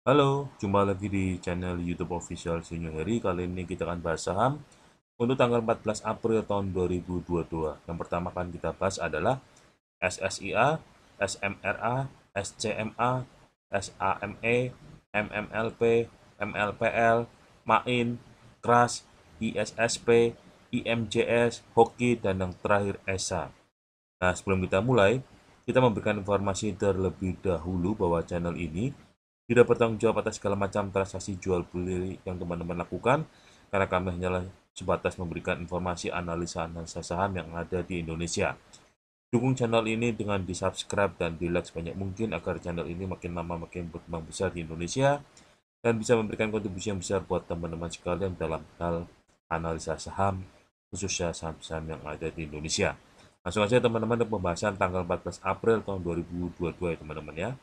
Halo, jumpa lagi di channel YouTube Official Sinyo Heri. Kali ini kita akan bahas saham untuk tanggal 14 April tahun 2022. Yang pertama akan kita bahas adalah SSIA, SMRA, SCMA, SAME, MMLP, MLPL, MAIN, KRAS, ISSP, IMJS, Hoki, dan yang terakhir ESA. Nah, sebelum kita mulai, kita memberikan informasi terlebih dahulu bahwa channel ini tidak bertanggung jawab atas segala macam transaksi jual beli yang teman-teman lakukan, karena kami hanyalah sebatas memberikan informasi analisa saham yang ada di Indonesia. Dukung channel ini dengan di-subscribe dan di-like sebanyak mungkin agar channel ini makin lama makin berkembang besar di Indonesia dan bisa memberikan kontribusi yang besar buat teman-teman sekalian dalam hal analisa saham, khususnya saham-saham yang ada di Indonesia. Langsung saja teman-teman ke pembahasan tanggal 14 April tahun 2022 ya teman-teman ya.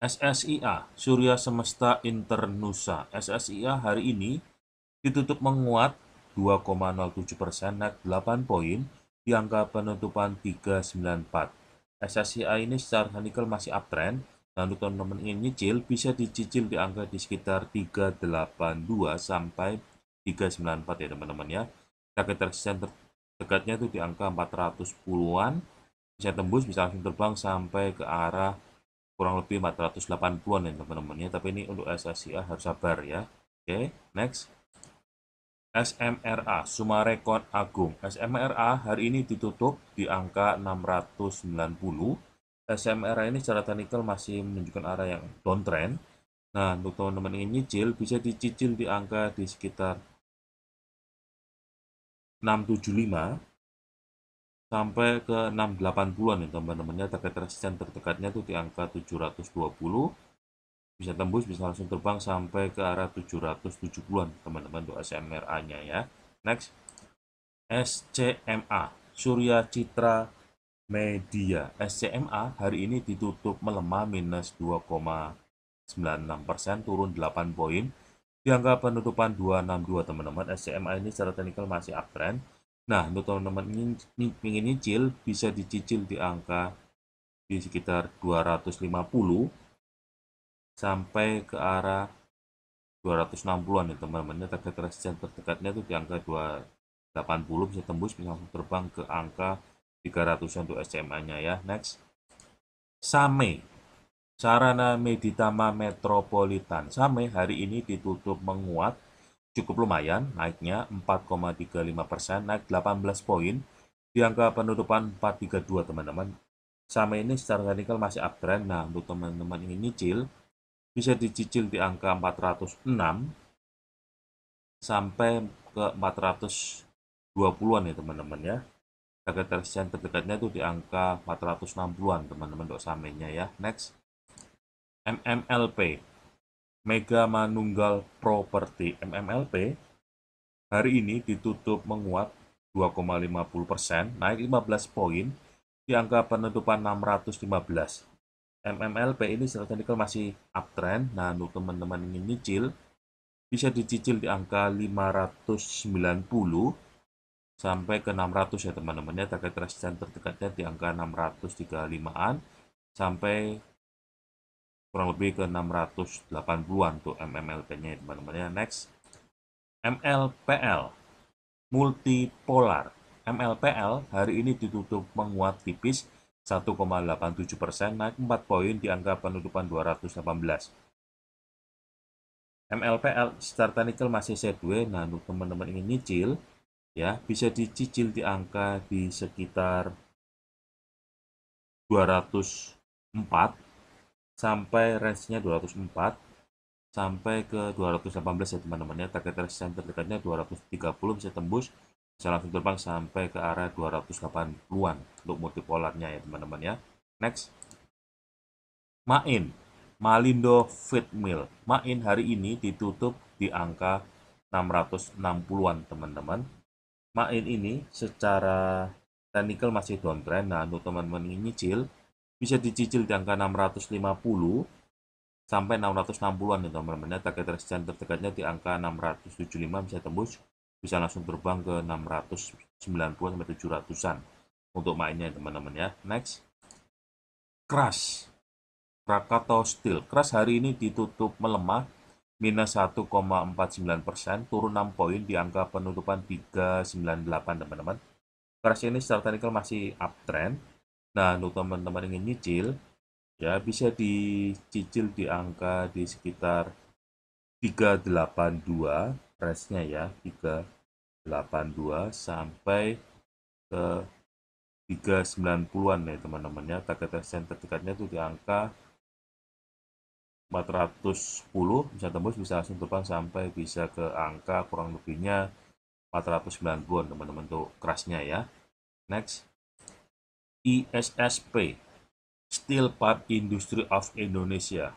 SSIA, Surya Semesta Internusa. SSIA hari ini ditutup menguat 2,07%, naik 8 poin di angka penutupan 394. SSIA ini secara teknikal masih uptrend, dan untuk teman-teman ingin nyicil bisa dicicil di angka di sekitar 382 sampai 394 ya teman-teman ya. Target resisten terdekatnya itu di angka 410-an, bisa tembus, bisa langsung terbang sampai ke arah kurang lebih 480-an ya teman-teman ya. Tapi ini untuk SSIA harus sabar ya. Oke, next. SMRA, Sumarekon Agung. SMRA hari ini ditutup di angka 690. SMRA ini secara teknikal masih menunjukkan arah yang downtrend. Nah, untuk teman-teman ingin nyicil, bisa dicicil di angka di sekitar 675 sampai ke 680-an ya teman-temannya. Target resisten terdekatnya itu di angka 720. Bisa tembus, bisa langsung terbang sampai ke arah 770-an teman-teman untuk SMRA-nya ya. Next. SCMA, Surya Citra Media. SCMA hari ini ditutup melemah minus 2,96%, turun 8 poin. Di angka penutupan 262 teman-teman. SCMA ini secara teknikal masih uptrend. Nah, untuk teman-teman ingin nyicil, bisa dicicil di angka di sekitar 250 sampai ke arah 260-an ya teman-teman. Target resisten terdekatnya itu di angka 280, bisa tembus, bisa langsung terbang ke angka 300-an untuk SCMA-nya ya. Next. SAME, Sarana Meditama Metropolitan. SAME hari ini ditutup menguat cukup lumayan, naiknya 4,35%, naik 18 poin di angka penutupan 432 teman-teman. SAME ini secara teknikal masih uptrend. Nah, untuk teman-teman ingin nyicil, bisa dicicil di angka 406 sampai ke 420-an ya teman-teman ya. Target resisten terdekatnya itu di angka 460-an teman-teman untuk samenya ya. Next. MMLP, Mega Manunggal Property. MMLP hari ini ditutup menguat 2,50%, naik 15 poin di angka penutupan 615. MMLP ini secara teknikal masih uptrend. Nah, untuk teman-teman ingin nyicil, bisa dicicil di angka 590 sampai ke 600 ya teman-teman ya. Target resisten terdekatnya di angka 635-an sampai kurang lebih ke 680-an untuk MMLP-nya ya teman-teman ya. Next. MLPL, Multipolar. MLPL hari ini ditutup menguat tipis 1,87%, naik 4 poin di angka penutupan 218. MLPL secara teknikal masih sideways. Nah, untuk teman-teman ingin nyicil ya, bisa dicicil di angka di sekitar 204 sampai range-nya 204 sampai ke 218 ya teman-teman ya. Target resisten terdekatnya 230, bisa tembus, bisa langsung terbang sampai ke arah 280-an untuk multipolarnya ya teman-teman ya. Next. MAIN, Malindo Feed Mill. MAIN hari ini ditutup di angka 660-an teman-teman. MAIN ini secara teknikal masih downtrend. Nah, untuk teman-teman ingin nyicil, bisa dicicil di angka 650 sampai 660-an ya teman-teman. Target resisten terdekatnya di angka 675, bisa tembus, bisa langsung terbang ke 690 sampai 700-an untuk mainnya teman-teman ya. Next. KRAS, Krakatau Steel. Keras hari ini ditutup melemah minus 1,49%, turun 6 poin di angka penutupan 398 teman-teman. Keras ini secara teknikal masih uptrend. Nah, untuk teman-teman ingin nyicil, ya bisa dicicil di angka di sekitar 382 range-nya ya, 382 sampai ke 390-an nih teman-teman ya. Target resistance terdekatnya itu di angka 410, bisa tembus, bisa langsung terbang sampai bisa ke angka kurang lebihnya 490-an teman-teman untuk kerasnya ya. Next, ISSP, Steel Pipe Industry of Indonesia.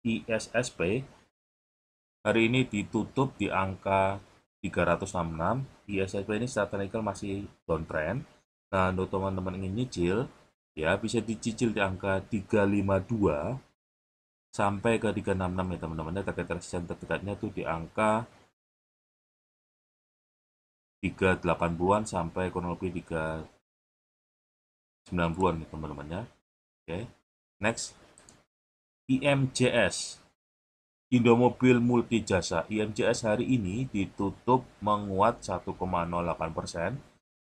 ISSP hari ini ditutup di angka 366. ISSP ini secara teknikal masih downtrend. Nah, untuk teman-teman ingin nyicil, ya bisa dicicil di angka 352 sampai ke 366 ya teman-teman. Target resistance terdekatnya itu di angka 380-an sampai kurang lebih 390-an nih teman-teman ya. Oke. Next, IMJS, Indomobil Multijasa. IMJS hari ini ditutup menguat 1,08%,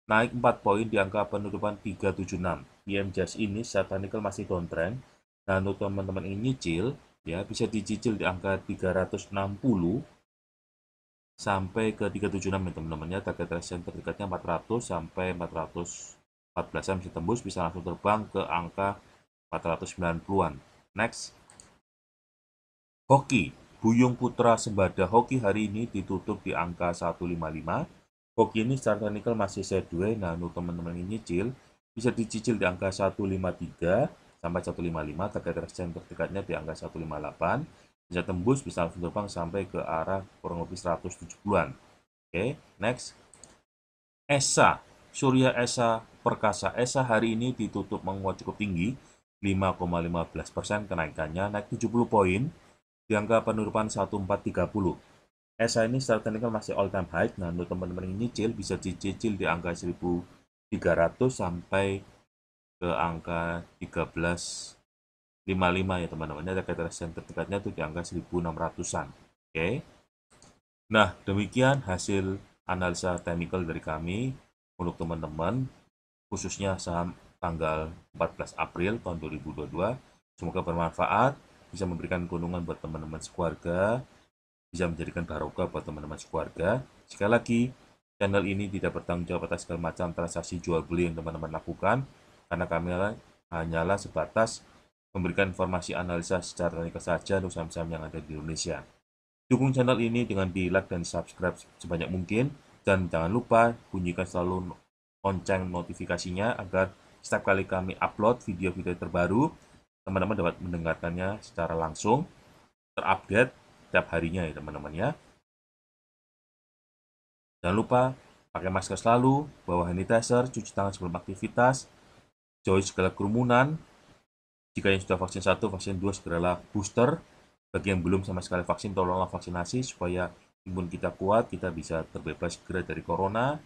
naik 4 poin di angka penutupan 376. IMJS ini secara teknikal masih downtrend. Nah, untuk teman-teman ingin nyicil, ya bisa dicicil di angka 360 sampai ke 376 ya teman-teman ya. Target resistance terdekatnya 400 sampai 414 bisa tembus, bisa langsung terbang ke angka 490-an. Next, Hoki, Buyung Putra Sembada. Hoki hari ini ditutup di angka 155. Hoki ini secara teknikal masih sideways. Nah, untuk teman-teman ini nyicil, bisa dicicil di angka 153 sampai 155. Target resistance terdekatnya di angka 158. Bisa tembus, bisa langsung terbang sampai ke arah kurang lebih 170-an. Oke, next. ESA, Surya Esa Perkasa. ESA hari ini ditutup menguat cukup tinggi, 5,15% kenaikannya, naik 70 poin di angka penutupan 1430. ESA ini secara teknikal masih all time high. Nah, untuk teman-teman yang nyicil bisa dicicil di angka 1300 sampai ke angka 1355 ya teman-teman. Target resistance terdekatnya itu di angka 1600-an. Oke. Nah, demikian hasil analisa teknikal dari kami untuk teman-teman, khususnya saham tanggal 14 April tahun 2022. Semoga bermanfaat, bisa memberikan keuntungan buat teman-teman sekeluarga, bisa menjadikan barokah buat teman-teman sekeluarga. Sekali lagi, channel ini tidak bertanggung jawab atas segala macam transaksi jual beli yang teman-teman lakukan, karena kami hanyalah sebatas memberikan informasi analisa secara teknikal saja untuk saham-saham yang ada di Indonesia. Dukung channel ini dengan di like dan subscribe sebanyak mungkin, dan jangan lupa bunyikan selalu lonceng notifikasinya agar setiap kali kami upload video-video terbaru, teman-teman dapat mendengarkannya secara langsung, terupdate setiap harinya ya teman-teman ya. Jangan lupa pakai masker selalu, bawa hand sanitizer, cuci tangan sebelum aktivitas, jauhi segala kerumunan. Jika yang sudah vaksin 1, vaksin 2 segeralah booster. Bagi yang belum sama sekali vaksin, tolonglah vaksinasi supaya imun kita kuat, kita bisa terbebas segera dari corona.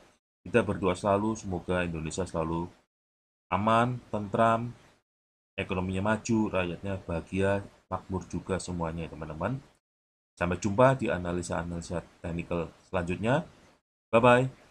Kita berdoa selalu, semoga Indonesia selalu aman, tentram, ekonominya maju, rakyatnya bahagia, makmur juga semuanya ya teman-teman. Sampai jumpa di analisa-analisa teknikal selanjutnya. Bye-bye.